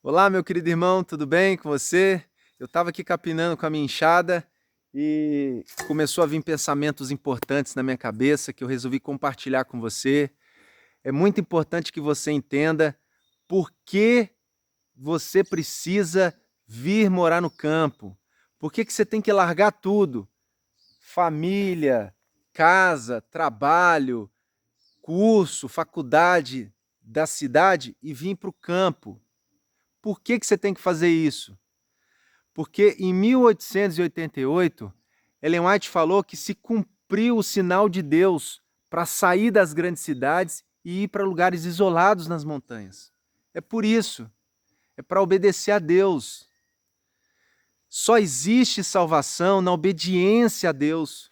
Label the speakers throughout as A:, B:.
A: Olá, meu querido irmão, tudo bem com você? Eu estava aqui capinando com a minha enxada e começou a vir pensamentos importantes na minha cabeça que eu resolvi compartilhar com você. É muito importante que você entenda por que você precisa vir morar no campo. Por que você tem que largar tudo? Família, casa, trabalho, curso, faculdade da cidade e vir para o campo. Por que você tem que fazer isso? Porque em 1888, Ellen White falou que se cumpriu o sinal de Deus para sair das grandes cidades e ir para lugares isolados nas montanhas. É por isso, é para obedecer a Deus. Só existe salvação na obediência a Deus.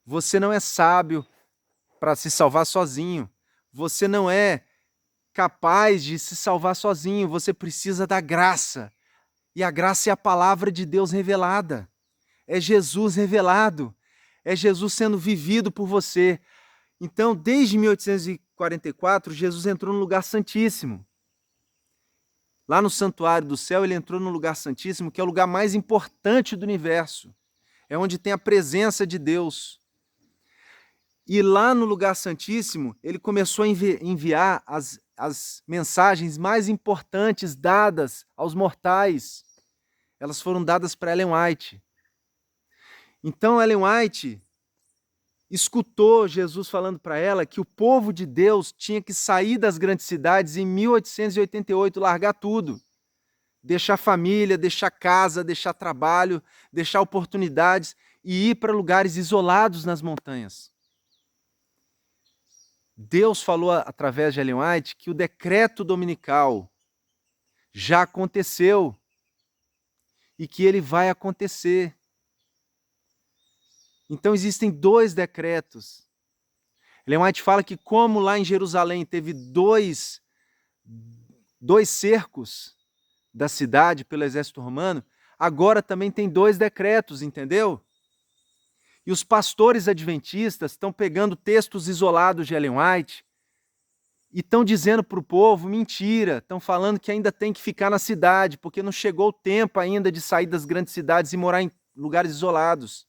A: Você não é sábio para se salvar sozinho. Você não é capaz de se salvar sozinho. Você precisa da graça. E a graça é a palavra de Deus revelada. É Jesus revelado. É Jesus sendo vivido por você. Então, desde 1844, Jesus entrou no lugar santíssimo. Lá no santuário do céu, ele entrou no lugar santíssimo, que é o lugar mais importante do universo. É onde tem a presença de Deus. E lá no lugar santíssimo, ele começou a enviar as mensagens mais importantes dadas aos mortais. Elas foram dadas para Ellen White. Então, Ellen White escutou Jesus falando para ela que o povo de Deus tinha que sair das grandes cidades em 1888, largar tudo. Deixar família, deixar casa, deixar trabalho, deixar oportunidades e ir para lugares isolados nas montanhas. Deus falou através de Ellen White que o decreto dominical já aconteceu e que ele vai acontecer. Então existem dois decretos. Ellen White fala que como lá em Jerusalém teve dois cercos da cidade pelo exército romano, agora também tem dois decretos, entendeu? E os pastores adventistas estão pegando textos isolados de Ellen White e estão dizendo para o povo mentira, estão falando que ainda tem que ficar na cidade, porque não chegou o tempo ainda de sair das grandes cidades e morar em lugares isolados.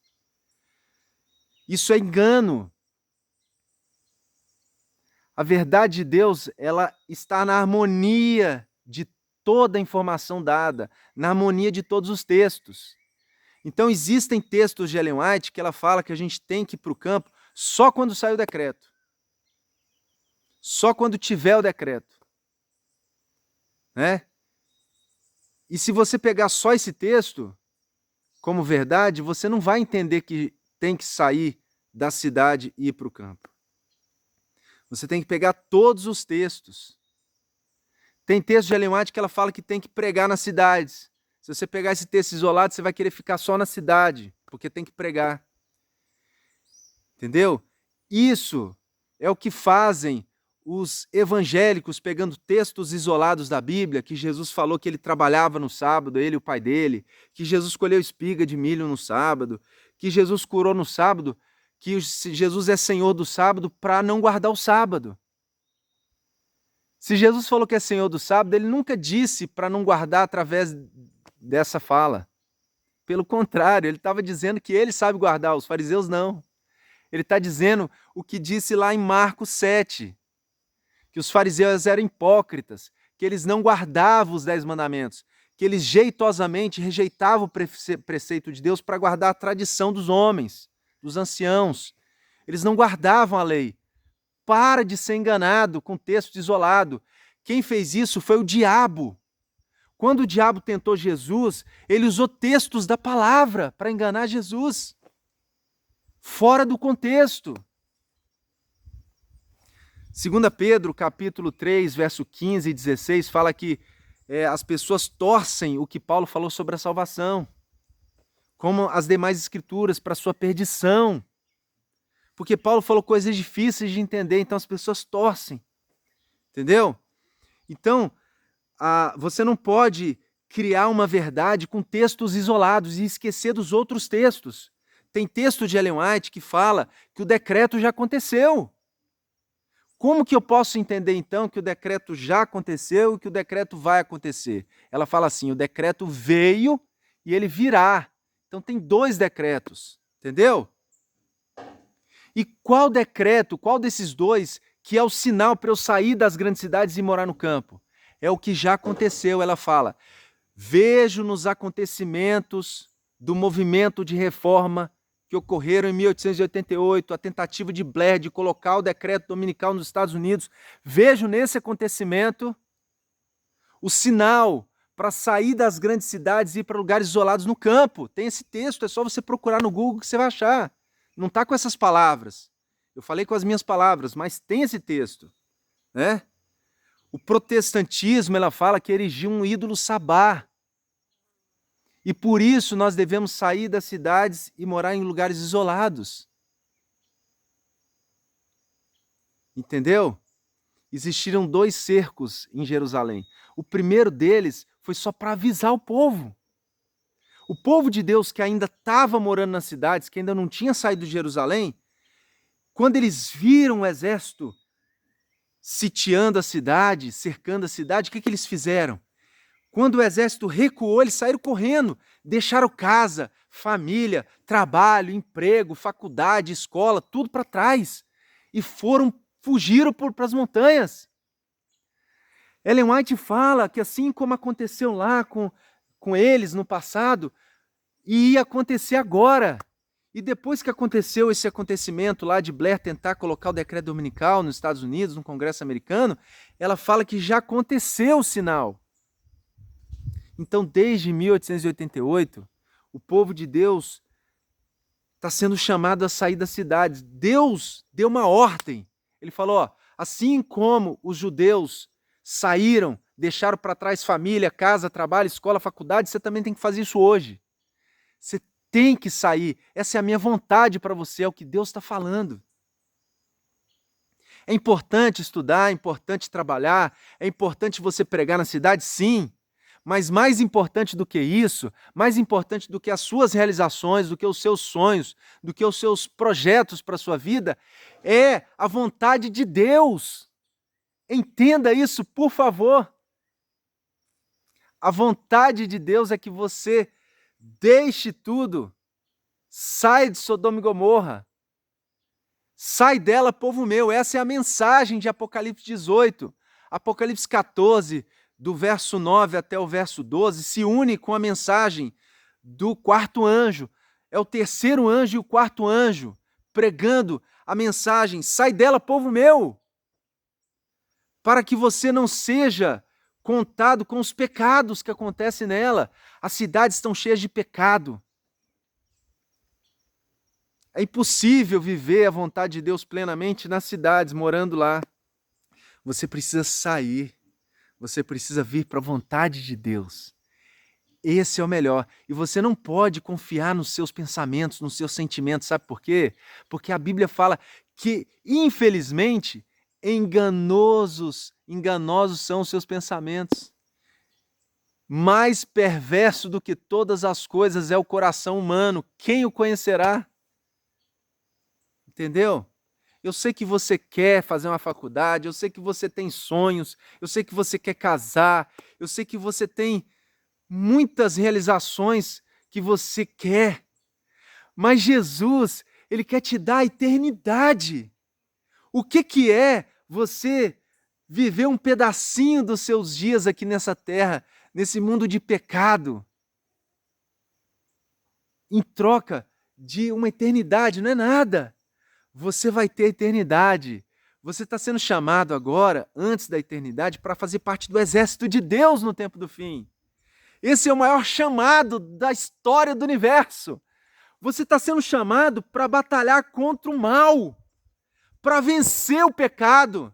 A: Isso é engano. A verdade de Deus, ela está na harmonia de toda a informação dada, na harmonia de todos os textos. Então existem textos de Ellen White que ela fala que a gente tem que ir para o campo só quando sai o decreto. Só quando tiver o decreto. Né? E se você pegar só esse texto como verdade, você não vai entender que tem que sair da cidade e ir para o campo. Você tem que pegar todos os textos. Tem texto de Ellen White que ela fala que tem que pregar nas cidades. Se você pegar esse texto isolado, você vai querer ficar só na cidade, porque tem que pregar. Entendeu? Isso é o que fazem os evangélicos pegando textos isolados da Bíblia, que Jesus falou que ele trabalhava no sábado, ele e o pai dele, que Jesus colheu espiga de milho no sábado, que Jesus curou no sábado, que Jesus é Senhor do sábado para não guardar o sábado. Se Jesus falou que é Senhor do sábado, ele nunca disse para não guardar através dessa fala. Pelo contrário, ele estava dizendo que ele sabe guardar, os fariseus não. Ele está dizendo o que disse lá em Marcos 7, que os fariseus eram hipócritas, que eles não guardavam os 10 mandamentos, que eles jeitosamente rejeitavam o preceito de Deus para guardar a tradição dos homens, dos anciãos. Eles não guardavam a lei. Para de ser enganado com texto isolado. Quem fez isso foi o diabo. Quando o diabo tentou Jesus, ele usou textos da palavra para enganar Jesus. Fora do contexto. 2 Pedro, capítulo 3, verso 15 e 16, fala que as pessoas torcem o que Paulo falou sobre a salvação, como as demais escrituras, para sua perdição. Porque Paulo falou coisas difíceis de entender, então as pessoas torcem. Entendeu? Então, você não pode criar uma verdade com textos isolados e esquecer dos outros textos. Tem texto de Ellen White que fala que o decreto já aconteceu. Como que eu posso entender, então, que o decreto já aconteceu e que o decreto vai acontecer? Ela fala assim, o decreto veio e ele virá. Então tem 2 decretos, entendeu? E qual decreto, qual desses 2 que é o sinal para eu sair das grandes cidades e morar no campo? É o que já aconteceu, ela fala. Vejo nos acontecimentos do movimento de reforma que ocorreram em 1888, a tentativa de Blair de colocar o decreto dominical nos Estados Unidos, vejo nesse acontecimento o sinal para sair das grandes cidades e ir para lugares isolados no campo. Tem esse texto, é só você procurar no Google que você vai achar. Não está com essas palavras. Eu falei com as minhas palavras, mas tem esse texto, né? O protestantismo, ela fala que erigiu um ídolo sabá. E por isso nós devemos sair das cidades e morar em lugares isolados. Entendeu? Existiram 2 cercos em Jerusalém. O primeiro deles foi só para avisar o povo. O povo de Deus que ainda estava morando nas cidades, que ainda não tinha saído de Jerusalém, quando eles viram o exército sitiando a cidade, cercando a cidade, o que eles fizeram? Quando o exército recuou, eles saíram correndo, deixaram casa, família, trabalho, emprego, faculdade, escola, tudo para trás. E fugiram para as montanhas. Ellen White fala que assim como aconteceu lá com eles no passado, ia acontecer agora. E depois que aconteceu esse acontecimento lá de Blair tentar colocar o decreto dominical nos Estados Unidos, no Congresso americano, ela fala que já aconteceu o sinal. Então, desde 1888, o povo de Deus está sendo chamado a sair das cidades. Deus deu uma ordem. Ele falou, ó, assim como os judeus saíram, deixaram para trás família, casa, trabalho, escola, faculdade, você também tem que fazer isso hoje. Você tem que sair. Essa é a minha vontade para você, é o que Deus está falando. É importante estudar, é importante trabalhar, é importante você pregar na cidade, sim. Mas mais importante do que isso, mais importante do que as suas realizações, do que os seus sonhos, do que os seus projetos para a sua vida, é a vontade de Deus. Entenda isso, por favor. A vontade de Deus é que você deixe tudo, sai de Sodoma e Gomorra, sai dela, povo meu. Essa é a mensagem de Apocalipse 18. Apocalipse 14, do verso 9 até o verso 12, se une com a mensagem do 4º anjo. É o 3º anjo e o 4º anjo pregando a mensagem: sai dela, povo meu, para que você não seja contado com os pecados que acontecem nela. As cidades estão cheias de pecado. É impossível viver a vontade de Deus plenamente nas cidades, morando lá. Você precisa sair. Você precisa vir para a vontade de Deus. Esse é o melhor. E você não pode confiar nos seus pensamentos, nos seus sentimentos. Sabe por quê? Porque a Bíblia fala que, infelizmente, enganosos são os seus pensamentos. Mais perverso do que todas as coisas é o coração humano. Quem o conhecerá? Entendeu? Eu sei que você quer fazer uma faculdade, eu sei que você tem sonhos, eu sei que você quer casar, eu sei que você tem muitas realizações que você quer. Mas Jesus, Ele quer te dar a eternidade. O que é você viver um pedacinho dos seus dias aqui nessa terra, nesse mundo de pecado, em troca de uma eternidade? Não é nada. Você vai ter eternidade. Você está sendo chamado agora, antes da eternidade, para fazer parte do exército de Deus no tempo do fim. Esse é o maior chamado da história do universo. Você está sendo chamado para batalhar contra o mal, para vencer o pecado,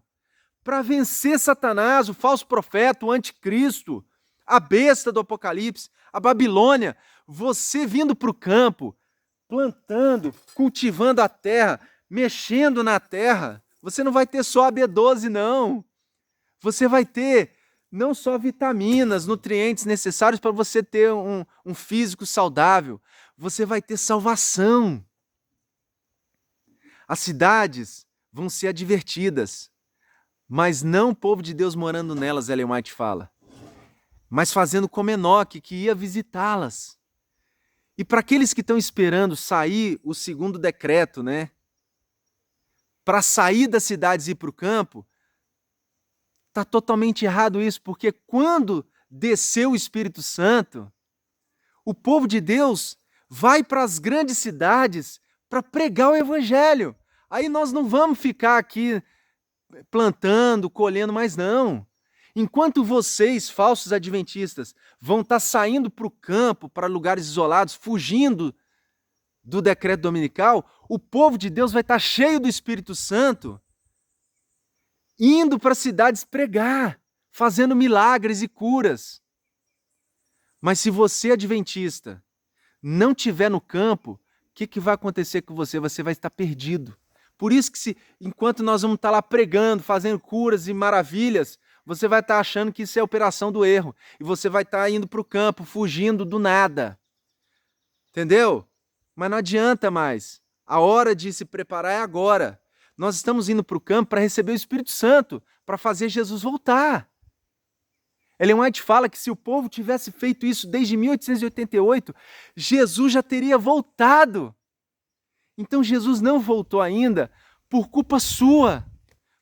A: para vencer Satanás, o falso profeta, o anticristo, a besta do Apocalipse, a Babilônia. Você vindo para o campo, plantando, cultivando a terra, mexendo na terra, você não vai ter só a B12, não. Você vai ter não só vitaminas, nutrientes necessários para você ter um físico saudável. Você vai ter salvação. As cidades vão ser advertidas. mas não o povo de Deus morando nelas, Ellen White fala, mas fazendo como Enoque, que ia visitá-las. E para aqueles que estão esperando sair o segundo decreto, né? Para sair das cidades e ir para o campo, está totalmente errado isso, porque quando desceu o Espírito Santo, o povo de Deus vai para as grandes cidades para pregar o Evangelho. Aí nós não vamos ficar aqui plantando, colhendo mais não. Enquanto vocês, falsos adventistas, vão estar saindo para o campo, para lugares isolados, fugindo do decreto dominical, o povo de Deus vai estar cheio do Espírito Santo, indo para as cidades pregar, fazendo milagres e curas. Mas se você, adventista, não estiver no campo, o que vai acontecer com você? Você vai estar perdido. Por isso que enquanto nós vamos estar lá pregando, fazendo curas e maravilhas, você vai estar achando que isso é a operação do erro. E você vai estar indo para o campo, fugindo do nada. Entendeu? Mas não adianta mais. A hora de se preparar é agora. Nós estamos indo para o campo para receber o Espírito Santo, para fazer Jesus voltar. Ellen White fala que se o povo tivesse feito isso desde 1888, Jesus já teria voltado. Então Jesus não voltou ainda por culpa sua,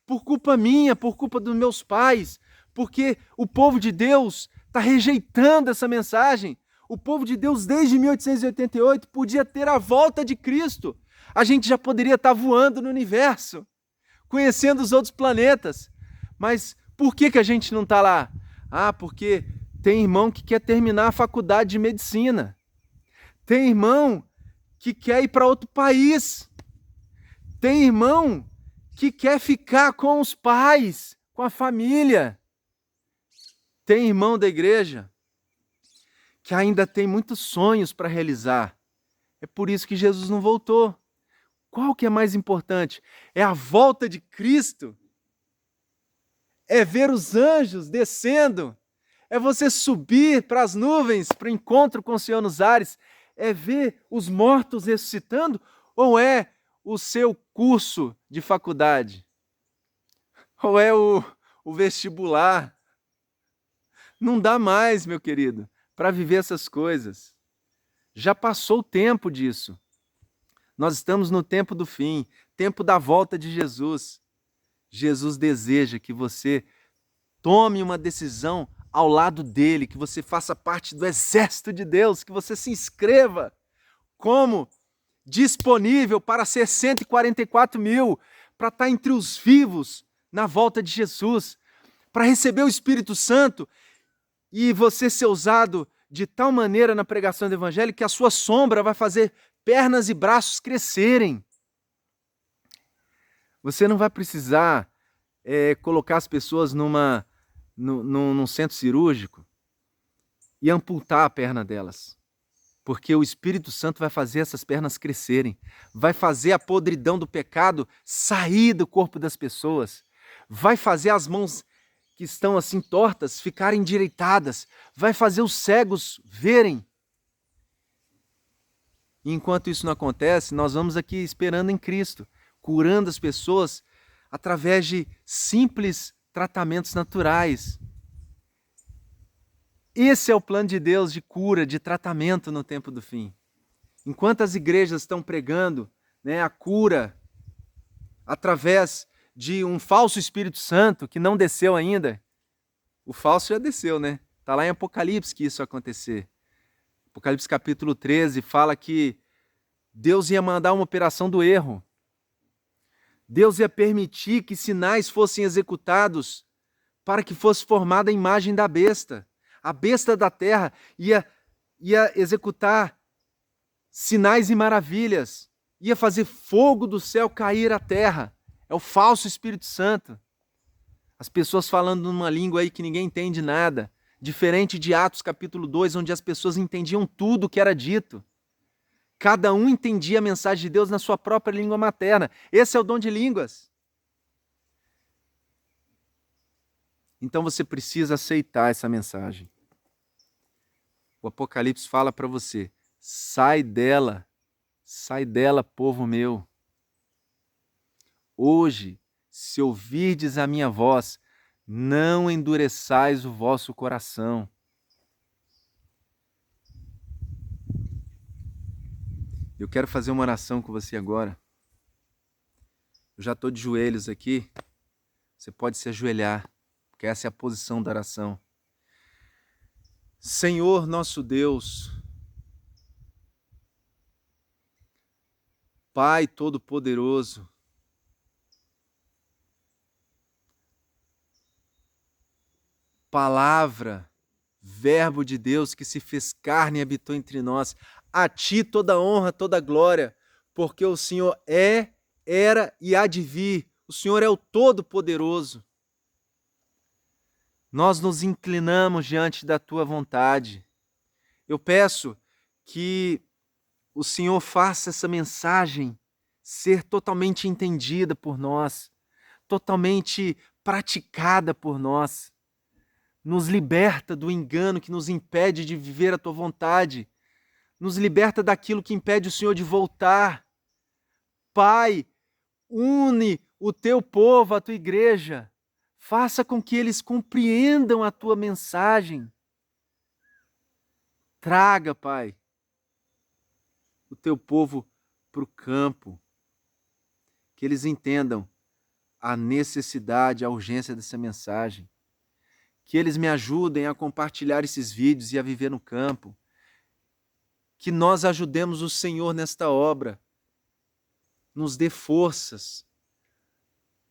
A: por culpa minha, por culpa dos meus pais, porque o povo de Deus está rejeitando essa mensagem. O povo de Deus desde 1888 podia ter a volta de Cristo. A gente já poderia estar voando no universo, conhecendo os outros planetas. Mas por que a gente não está lá? Ah, porque tem irmão que quer terminar a faculdade de medicina. Tem irmão que quer ir para outro país. Tem irmão que quer ficar com os pais, com a família. Tem irmão da igreja que ainda tem muitos sonhos para realizar. É por isso que Jesus não voltou. Qual que é mais importante? É a volta de Cristo? É ver os anjos descendo? É você subir para as nuvens, para o encontro com o Senhor nos ares? É ver os mortos ressuscitando? Ou é o seu curso de faculdade? Ou é o vestibular? Não dá mais, meu querido, para viver essas coisas. Já passou o tempo disso. Nós estamos no tempo do fim, tempo da volta de Jesus. Jesus deseja que você tome uma decisão ao lado dele, que você faça parte do exército de Deus, que você se inscreva como disponível para ser 144 mil, para estar entre os vivos na volta de Jesus, para receber o Espírito Santo e você ser usado de tal maneira na pregação do Evangelho que a sua sombra vai fazer pernas e braços crescerem. Você não vai precisar colocar as pessoas num centro cirúrgico e amputar a perna delas. Porque o Espírito Santo vai fazer essas pernas crescerem. Vai fazer a podridão do pecado sair do corpo das pessoas. Vai fazer as mãos que estão assim tortas ficarem endireitadas. Vai fazer os cegos verem. E enquanto isso não acontece, nós vamos aqui esperando em Cristo, curando as pessoas através de simples tratamentos naturais. Esse é o plano de Deus de cura, de tratamento no tempo do fim. Enquanto as igrejas estão pregando, né, a cura através de um falso Espírito Santo que não desceu ainda, o falso já desceu, né? Está lá em Apocalipse que isso ia acontecer. Apocalipse capítulo 13 fala que Deus ia mandar uma operação do erro. Deus ia permitir que sinais fossem executados para que fosse formada a imagem da besta. A besta da terra ia executar sinais e maravilhas. Ia fazer fogo do céu cair à terra. É o falso Espírito Santo. As pessoas falando numa língua aí que ninguém entende nada. Diferente de Atos capítulo 2, onde as pessoas entendiam tudo o que era dito. Cada um entendia a mensagem de Deus na sua própria língua materna. Esse é o dom de línguas. Então você precisa aceitar essa mensagem. O Apocalipse fala para você, sai dela, povo meu. Hoje, se ouvirdes a minha voz, não endureçais o vosso coração. Eu quero fazer uma oração com você agora. Eu já estou de joelhos aqui. Você pode se ajoelhar, porque essa é a posição da oração. Senhor nosso Deus, Pai Todo-Poderoso, Palavra, Verbo de Deus que se fez carne e habitou entre nós, a Ti toda honra, toda glória, porque o Senhor é, era e há de vir. O Senhor é o Todo-Poderoso. Nós nos inclinamos diante da Tua vontade. Eu peço que o Senhor faça essa mensagem ser totalmente entendida por nós, totalmente praticada por nós. Nos liberta do engano que nos impede de viver a Tua vontade. Nos liberta daquilo que impede o Senhor de voltar. Pai, une o Teu povo, a Tua igreja. Faça com que eles compreendam a Tua mensagem. Traga, Pai, o Teu povo para o campo. Que eles entendam a necessidade, a urgência dessa mensagem. Que eles me ajudem a compartilhar esses vídeos e a viver no campo. Que nós ajudemos o Senhor nesta obra. Nos dê forças.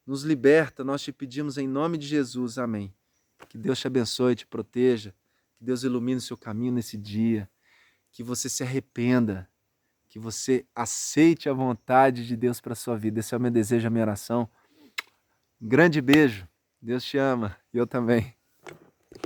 A: Nos liberta, nós te pedimos em nome de Jesus. Amém. Que Deus te abençoe, te proteja. Que Deus ilumine o seu caminho nesse dia. Que você se arrependa. Que você aceite a vontade de Deus para a sua vida. Esse é o meu desejo, a minha oração. Um grande beijo. Deus te ama. E eu também.